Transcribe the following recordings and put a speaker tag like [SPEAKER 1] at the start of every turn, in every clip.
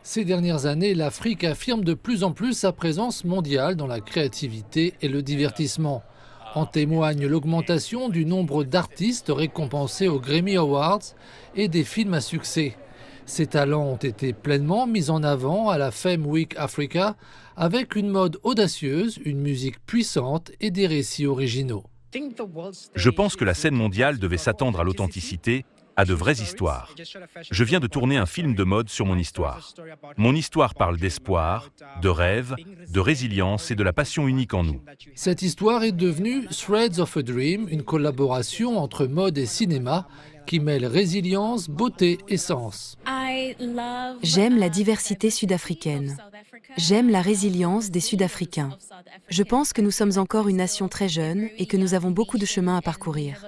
[SPEAKER 1] Ces dernières années, l'Afrique affirme de plus en plus sa présence mondiale dans la créativité et le divertissement. En témoigne l'augmentation du nombre d'artistes récompensés aux Grammy Awards et des films à succès. Ces talents ont été pleinement mis en avant à la Fame Week Africa avec une mode audacieuse, une musique puissante et des récits originaux.
[SPEAKER 2] Je pense que la scène mondiale devait s'attendre à l'authenticité, à de vraies histoires. Je viens de tourner un film de mode sur mon histoire. Mon histoire parle d'espoir, de rêve, de résilience et de la passion unique en nous.
[SPEAKER 1] Cette histoire est devenue Threads of a Dream, une collaboration entre mode et cinéma qui mêle résilience, beauté et sens.
[SPEAKER 3] J'aime la diversité sud-africaine. J'aime la résilience des Sud-Africains. Je pense que nous sommes encore une nation très jeune et que nous avons beaucoup de chemin à parcourir.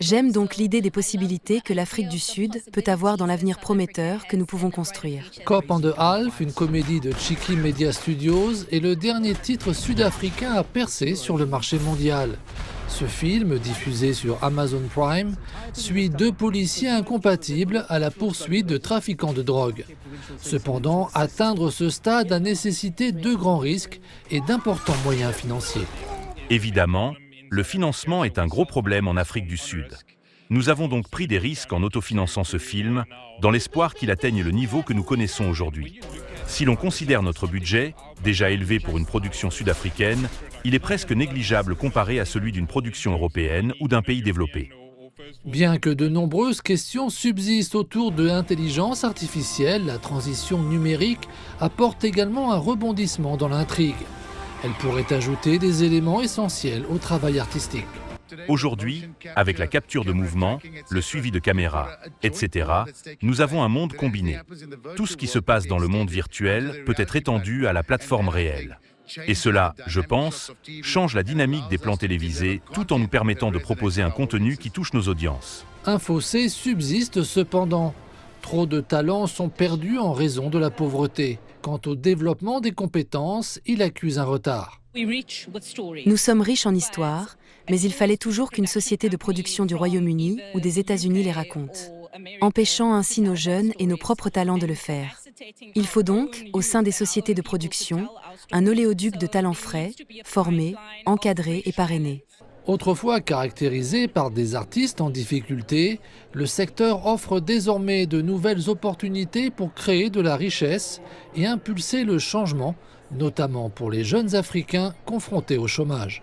[SPEAKER 3] J'aime donc l'idée des possibilités que l'Afrique du Sud peut avoir dans l'avenir prometteur que nous pouvons construire.
[SPEAKER 1] Cop and the Half, une comédie de Chiki Media Studios, est le dernier titre sud-africain à percer sur le marché mondial. Ce film, diffusé sur Amazon Prime, suit deux policiers incompatibles à la poursuite de trafiquants de drogue. Cependant, atteindre ce stade a nécessité de grands risques et d'importants moyens financiers.
[SPEAKER 2] Évidemment, le financement est un gros problème en Afrique du Sud. Nous avons donc pris des risques en autofinançant ce film, dans l'espoir qu'il atteigne le niveau que nous connaissons aujourd'hui. Si l'on considère notre budget, déjà élevé pour une production sud-africaine, il est presque négligeable comparé à celui d'une production européenne ou d'un pays développé.
[SPEAKER 1] Bien que de nombreuses questions subsistent autour de l'intelligence artificielle, la transition numérique apporte également un rebondissement dans l'intrigue. Elle pourrait ajouter des éléments essentiels au travail artistique.
[SPEAKER 2] Aujourd'hui, avec la capture de mouvement, le suivi de caméras, etc., nous avons un monde combiné. Tout ce qui se passe dans le monde virtuel peut être étendu à la plateforme réelle. Et cela, je pense, change la dynamique des plans télévisés tout en nous permettant de proposer un contenu qui touche nos audiences.
[SPEAKER 1] Un fossé subsiste cependant. Trop de talents sont perdus en raison de la pauvreté. Quant au développement des compétences, il accuse un retard.
[SPEAKER 3] Nous sommes riches en histoire, mais il fallait toujours qu'une société de production du Royaume-Uni ou des États-Unis les raconte, empêchant ainsi nos jeunes et nos propres talents de le faire. Il faut donc, au sein des sociétés de production, un oléoduc de talents frais, formés, encadrés et parrainés.
[SPEAKER 1] Autrefois caractérisé par des artistes en difficulté, le secteur offre désormais de nouvelles opportunités pour créer de la richesse et impulser le changement, notamment pour les jeunes Africains confrontés au chômage.